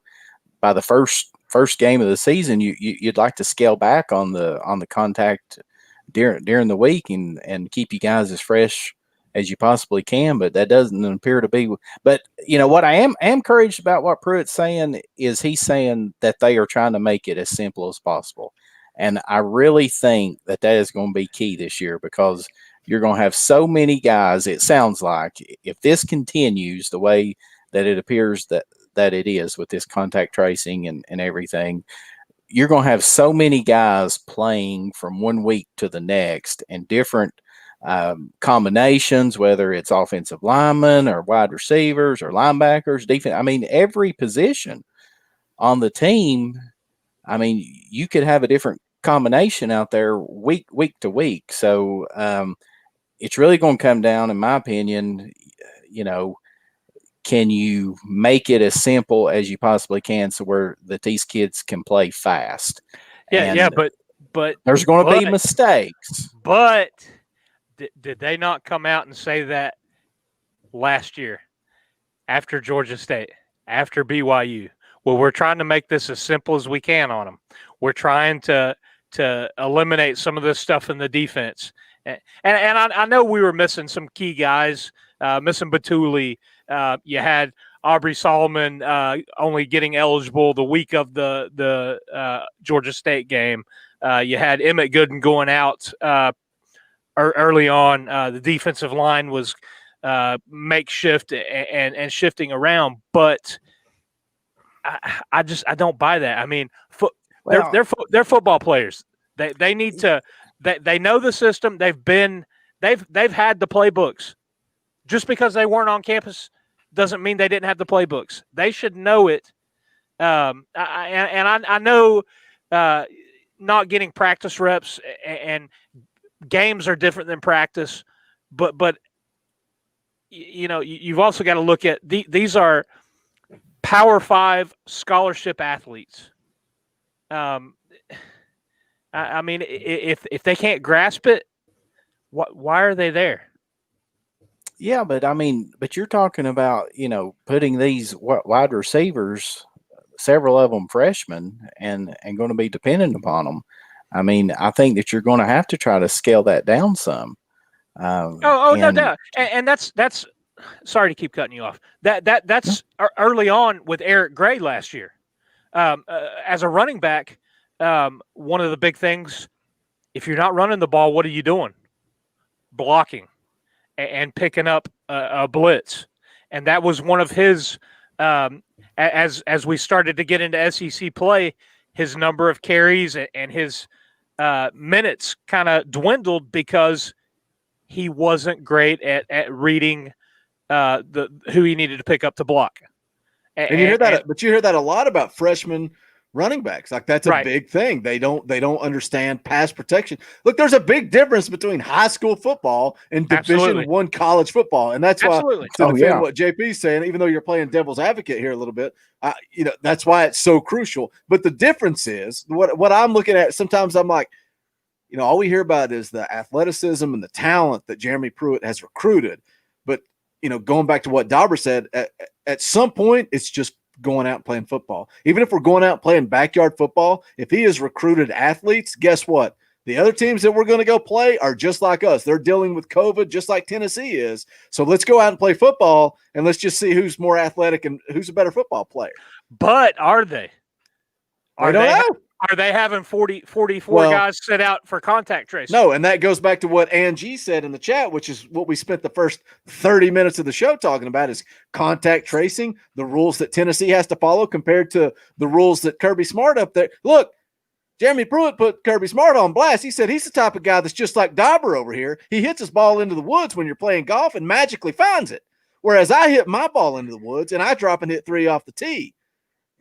by the first game of the season, you'd like to scale back on the contact during the week and keep you guys as fresh as you possibly can, but that doesn't appear to be. But you know what I am encouraged about what Pruitt's saying is he's saying that they are trying to make it as simple as possible, and I really think that is going to be key this year, because you're going to have so many guys. It sounds like if this continues the way that it appears that it is with this contact tracing and everything, you're going to have so many guys playing from one week to the next and different combinations, whether it's offensive linemen or wide receivers or linebackers, defense. I mean, every position on the team, I mean, you could have a different combination out there week to week. So it's really going to come down, in my opinion, you know, can you make it as simple as you possibly can so that these kids can play fast? But there's going to be mistakes. But did they not come out and say that last year after Georgia State, after BYU? Well, we're trying to make this as simple as we can on them. We're trying to eliminate some of this stuff in the defense. And I know we were missing some key guys, missing Batuli. You had Aubrey Solomon only getting eligible the week of the Georgia State game. You had Emmett Gooden going out early on. The defensive line was makeshift and shifting around, but I don't buy that. I mean, they're football players. They need to. They know the system. They've had the playbooks. Just because they weren't on campus doesn't mean they didn't have the playbooks. They should know it. I know not getting practice reps and games are different than practice, but you know, you've also got to look at these are Power 5 scholarship athletes. I mean, if they can't grasp it, why are they there? Yeah, but I mean, you're talking about, you know, putting these wide receivers, several of them freshmen, and going to be dependent upon them. I mean, I think that you're going to have to try to scale that down some. No doubt, and that's. Sorry to keep cutting you off. That's early on with Eric Gray last year, as a running back. One of the big things, if you're not running the ball, what are you doing? Blocking and picking up a blitz. And that was one of his, as we started to get into SEC play, his number of carries and his minutes kind of dwindled because he wasn't great at reading who he needed to pick up to block. And you hear that, but you hear that a lot about freshman running backs. Like that's a Right. big thing. They don't understand pass protection. Look, there's a big difference between high school football and Absolutely. Division I college football, and that's why Absolutely. to Oh, defend yeah. what JP's saying, even though you're playing devil's advocate here a little bit, that's why it's so crucial. But the difference is what I'm looking at. Sometimes I'm like, all we hear about is the athleticism and the talent that Jeremy Pruitt has recruited. But going back to what Dauber said, at some point it's just going out and playing football. Even if we're going out and playing backyard football, if he has recruited athletes, guess what? The other teams that we're going to go play are just like us. They're dealing with COVID just like Tennessee is. So let's go out and play football, and let's just see who's more athletic and who's a better football player. But are they? I don't know. Are they having 44 guys sit out for contact tracing? No, and that goes back to what Angie said in the chat, which is what we spent the first 30 minutes of the show talking about is contact tracing, the rules that Tennessee has to follow compared to the rules that Kirby Smart up there. Look, Jeremy Pruitt put Kirby Smart on blast. He said he's the type of guy that's just like Dauber over here. He hits his ball into the woods when you're playing golf and magically finds it. Whereas I hit my ball into the woods and I drop and hit 3 off the tee.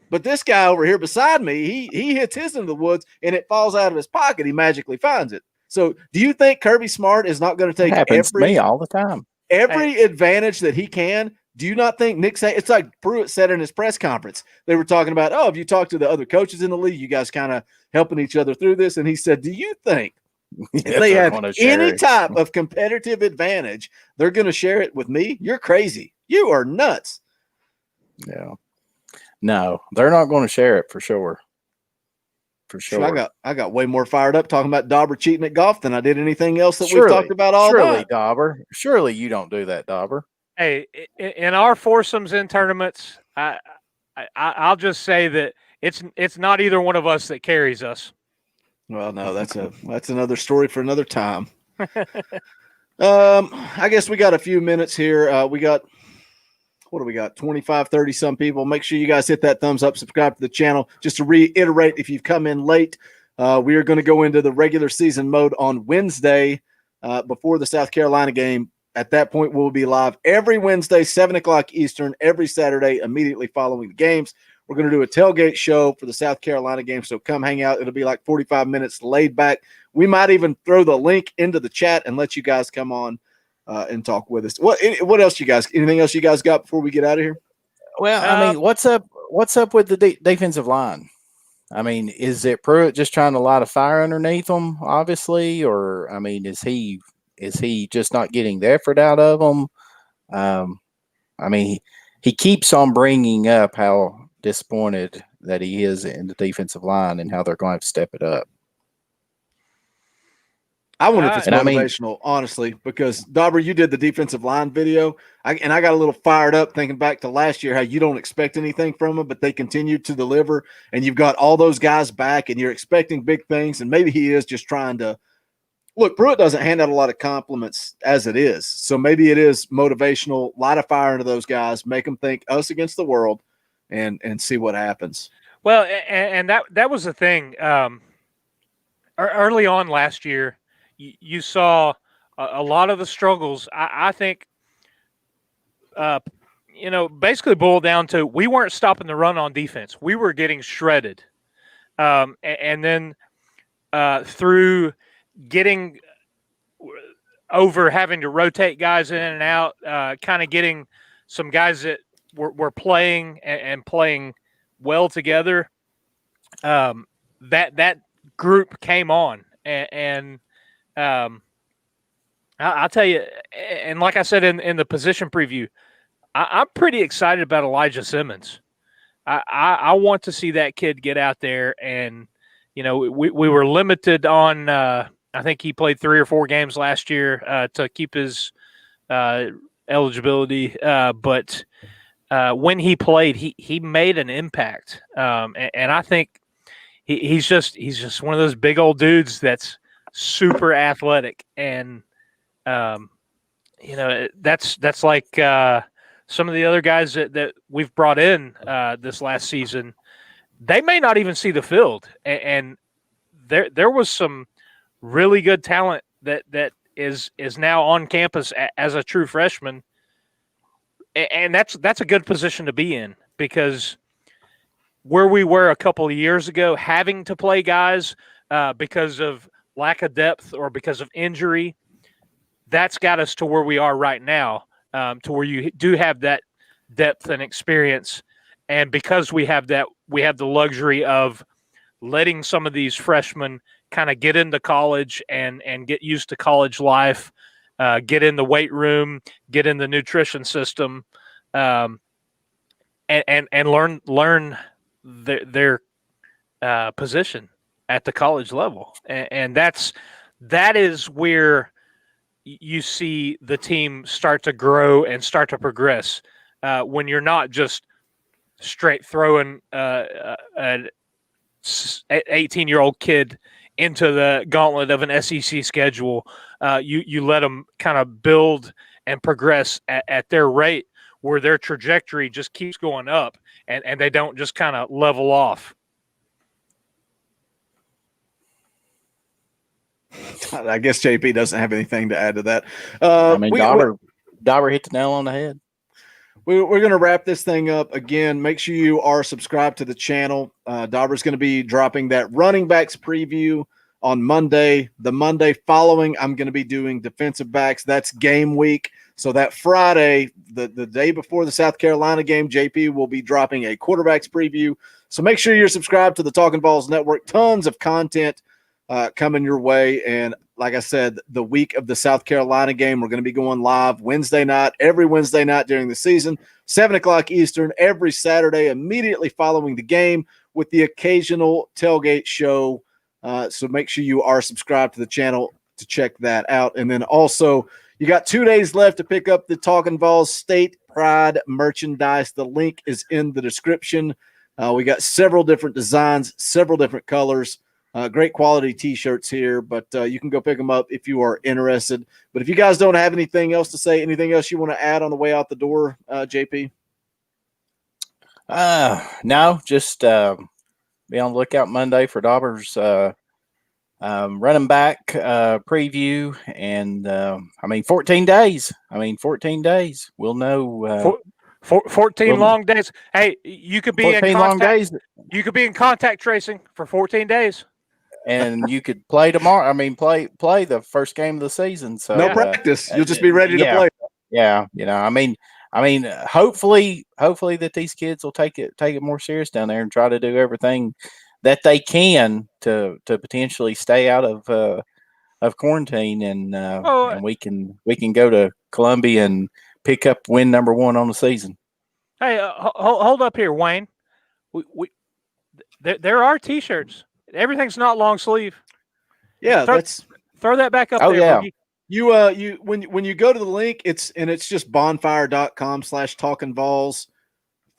But this guy over here beside me, he hits his into the woods and it falls out of his pocket. He magically finds it. So do you think Kirby Smart is not going to take happens to me all the time. Every advantage that he can? Do you not think Nick Saban, it's like Pruitt said in his press conference, they were talking about, have you talked to the other coaches in the league? You guys kind of helping each other through this. And he said, do you think if they have any type of competitive advantage, they're going to share it with me? You're crazy. You are nuts. Yeah. No, they're not going to share it for sure. For sure. I got way more fired up talking about Dauber cheating at golf than I did anything else that we've talked about all night. Dauber. Surely you don't do that, Dauber. Hey, in our foursomes in tournaments, I'll just say that it's not either one of us that carries us. Well, no, that's another story for another time. I guess we got a few minutes here. We got 25, 30 some people. Make sure you guys hit that thumbs up, subscribe to the channel. Just to reiterate, if you've come in late, we are going to go into the regular season mode on Wednesday before the South Carolina game. At that point, we'll be live every Wednesday, 7 o'clock Eastern, every Saturday, immediately following the games. We're going to do a tailgate show for the South Carolina game, so come hang out. It'll be like 45 minutes laid back. We might even throw the link into the chat and let you guys come on and talk with us. What else you guys? Anything else you guys got before we get out of here? Well, I mean, what's up with the defensive line? I mean, is it Pruitt just trying to light a fire underneath them, obviously, or I mean, is he just not getting the effort out of them? I mean, he keeps on bringing up how disappointed that he is in the defensive line and how they're going to have to step it up. I wonder if it's motivational, honestly, because Dauber, you did the defensive line video, I got a little fired up thinking back to last year, how you don't expect anything from them, but they continued to deliver, and you've got all those guys back, and you're expecting big things, and maybe he is just trying to look. Pruitt doesn't hand out a lot of compliments as it is, so maybe it is motivational, light a fire into those guys, make them think us against the world, and see what happens. Well, and that was the thing. Early on last year, you saw a lot of the struggles. I think, basically boiled down to we weren't stopping the run on defense. We were getting shredded. And then through getting over having to rotate guys in and out, kind of getting some guys that were playing and playing well together, that group came on. And I'll tell you, and like I said in the position preview, I'm pretty excited about Elijah Simmons. I want to see that kid get out there, and we were limited on. I think he played 3 or 4 games last year to keep his eligibility, but when he played, he made an impact, and I think he's just one of those big old dudes that's super athletic, and that's like some of the other guys that we've brought in this last season. They may not even see the field, and there was some really good talent that is now on campus as a true freshman, and that's a good position to be in. because where we were a couple of years ago, having to play guys because of lack of depth or because of injury, that's got us to where we are right now, to where you do have that depth and experience. And because we have that, we have the luxury of letting some of these freshmen kind of get into college and get used to college life, get in the weight room, get in the nutrition system, and learn their position at the college level. And that is where you see the team start to grow and start to progress, when you're not just straight throwing an 18-year-old kid into the gauntlet of an SEC schedule. You let them kind of build and progress at their rate, where their trajectory just keeps going up, and they don't just kind of level off. I guess JP doesn't have anything to add to that. Dauber hit the nail on the head. We're going to wrap this thing up. Again, make sure you are subscribed to the channel. Dauber's going to be dropping that running backs preview on Monday. The Monday following, I'm going to be doing defensive backs. That's game week. So that Friday, the day before the South Carolina game, JP will be dropping a quarterbacks preview. So make sure you're subscribed to the Talkin VAWLS Network. Tons of content coming your way. And like I said, the week of the South Carolina game, we're going to be going live Wednesday night, every Wednesday night during the season, 7 o'clock Eastern, every Saturday, immediately following the game, with the occasional tailgate show. So make sure you are subscribed to the channel to check that out. And then also, you got 2 days left to pick up the Talkin VAWLS State Pride merchandise. The link is in the description. We got several different designs, several different colors. Great quality T-shirts here, but you can go pick them up if you are interested. But if you guys don't have anything else to say, anything else you want to add on the way out the door, JP? No, just be on the lookout Monday for Dauber's running back preview. And 14 days. 14 days. We'll know. 14 long days. Hey, you could be in 14 long days. You could be in contact tracing for 14 days. And you could play tomorrow. Play the first game of the season. So no practice. You'll just be ready to play. Yeah, hopefully that these kids will take it more serious down there and try to do everything that they can to potentially stay out of quarantine, and we can go to Columbia and pick up win number 1 on the season. Hey, hold up here, Wayne. There are T-shirts. Everything's not long sleeve. Yeah, throw that back up. Oh, there. yeah. When you go to the link, it's just bonfire.com/talkinvalls5.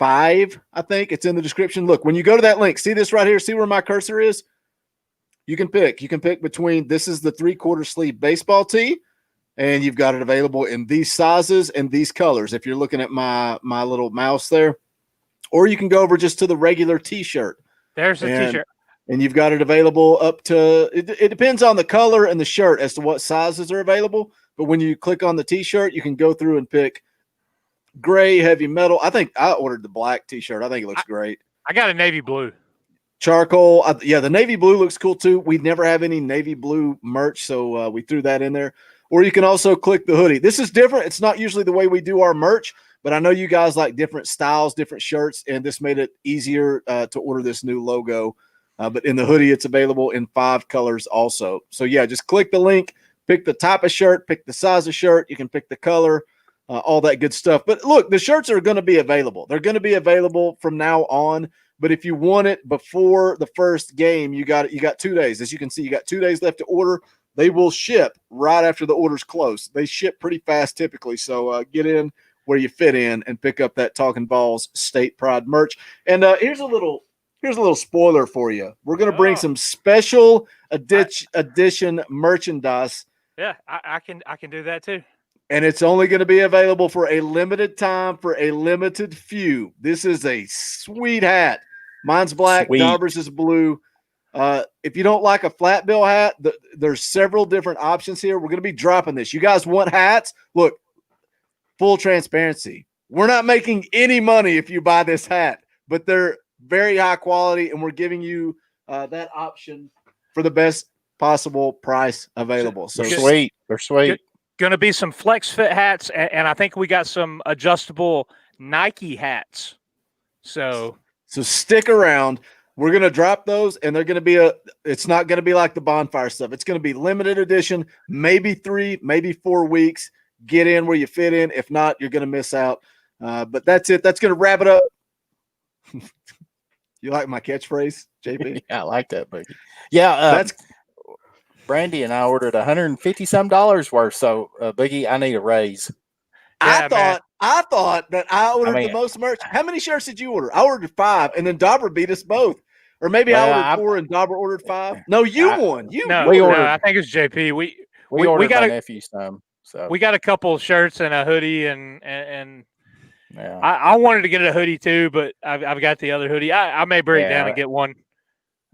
I think it's in the description. Look, when you go to that link, see this right here. See where my cursor is? You can pick between, this is the 3/4 sleeve baseball tee, and you've got it available in these sizes and these colors. If you're looking at my little mouse there, or you can go over just to the regular T-shirt. There's the T-shirt. And you've got it available up to, it depends on the color and the shirt as to what sizes are available. But when you click on the T-shirt, you can go through and pick gray, heavy metal. I think I ordered the black T-shirt. I think it looks great. I got a navy blue. Charcoal. The navy blue looks cool too. We never have any navy blue merch, so we threw that in there. Or you can also click the hoodie. This is different. It's not usually the way we do our merch, but I know you guys like different styles, different shirts, and this made it easier to order this new logo. But in the hoodie, it's available in 5 colors also. So, yeah, just click the link, pick the type of shirt, pick the size of shirt. You can pick the color, all that good stuff. But, look, the shirts are going to be available. They're going to be available from now on. But if you want it before the first game, you got 2 days. As you can see, you got 2 days left to order. They will ship right after the order's closed. They ship pretty fast typically. So, get in where you fit in and pick up that Talkin VAWLS State Pride merch. And here's a little spoiler for you. We're going to bring some special edition merchandise. Yeah, I can do that too. And it's only going to be available for a limited time, for a limited few. This is a sweet hat. Mine's black. Dauber's is blue. If you don't like a flat bill hat, there's several different options here. We're going to be dropping this. You guys want hats? Look, full transparency. we're not making any money if you buy this hat, but they're very high quality, and we're giving you that option for the best possible price available. So They're sweet. They're sweet. Going to be some flex fit hats, and I think we got some adjustable Nike hats. So stick around. We're going to drop those, and they're going to be it's not going to be like the bonfire stuff. It's going to be limited edition, maybe 3, maybe 4 weeks. Get in where you fit in. If not, you're going to miss out. But that's it. That's going to wrap it up. You like my catchphrase, JP? Yeah, I like that, Boogie. Yeah, that's Brandy and I ordered $150 worth. So, Boogie, I need a raise. I thought that I ordered the most merch. How many shirts did you order? I ordered 5, and then Dauber beat us both. Or maybe I ordered 4 and Dauber ordered 5. No, you won. No, I think it's JP. We ordered got my nephew some. So we got a couple of shirts and a hoodie, and yeah. I wanted to get a hoodie too, but I've got the other hoodie. I may break down and get one.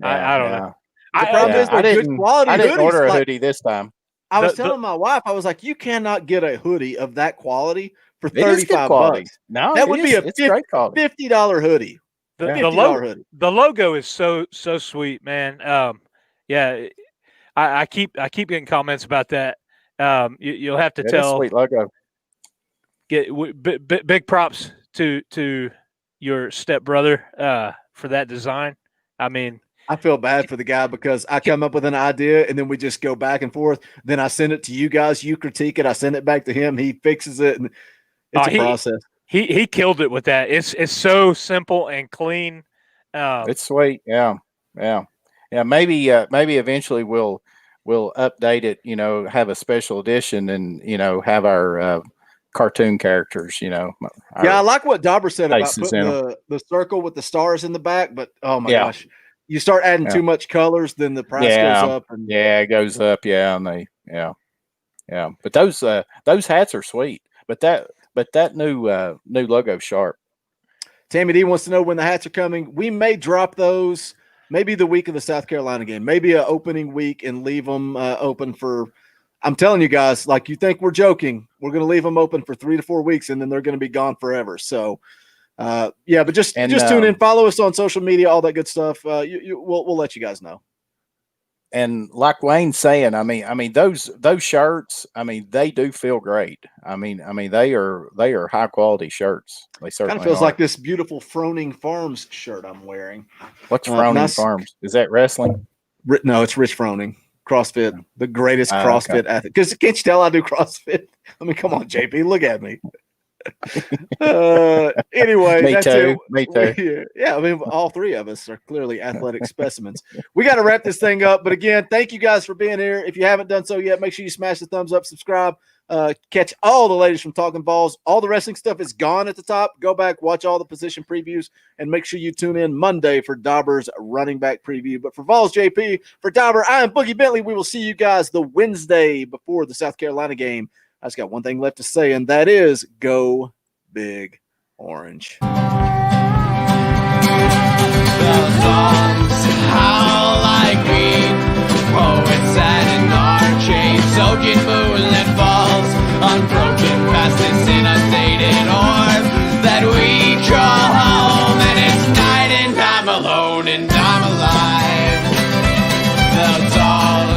I don't know. The problem is they're good quality. I didn't order a hoodie this time. I was telling my wife, I was like, you cannot get a hoodie of that quality for $35. No, that would be a $50 hoodie. The logo is so sweet, man. I keep getting comments about that. You'll have to tell. Sweet logo. Big props to your stepbrother for that design. I mean, I feel bad for the guy because I come up with an idea and then we just go back and forth. Then I send it to you guys. You critique it. I send it back to him. He fixes it, and it's a process. He killed it with that. It's so simple and clean. It's sweet. Yeah. Maybe eventually we'll update it. Have a special edition and have our cartoon characters. I like what Dauber said about putting the circle with the stars in the back. But oh my gosh, you start adding too much colors, then the price goes up. And it goes up. Yeah, and But those hats are sweet. But that new logo sharp. Tammy D wants to know when the hats are coming. We may drop those maybe the week of the South Carolina game, maybe an opening week, and leave them open for. I'm telling you guys, like, you think we're joking, we're going to leave them open for 3 to 4 weeks, and then they're going to be gone forever. So, but just tune in, follow us on social media, all that good stuff. We'll let you guys know. And like Wayne's saying, I mean those shirts, they do feel great. I mean they are high quality shirts. They certainly kind of feels like this beautiful Froning Farms shirt I'm wearing. What's Froning Farms? Is that wrestling? No, it's Rich Froning. CrossFit, the greatest CrossFit athlete. Because can't you tell I do CrossFit? I mean, come on, JP, look at me. Anyway, that's it. Me too. Yeah, I mean, all 3 of us are clearly athletic specimens. We got to wrap this thing up. But again, thank you guys for being here. If you haven't done so yet, make sure you smash the thumbs up, subscribe, catch all the latest from Talkin VAWLS. All the wrestling stuff is gone at the top. Go back, watch all the position previews, and make sure you tune in Monday for Dauber's running back preview. But for VAWLS JP, for Dauber, I am Boogie Bentley. We will see you guys the Wednesday before the South Carolina game. I just got one thing left to say, and that is go Big Orange. The songs howl like me, poets sat in archade, soaking moonlit falls, unbroken past this inundated orb that we call home, and it's night and I'm alone and I'm alive. The doll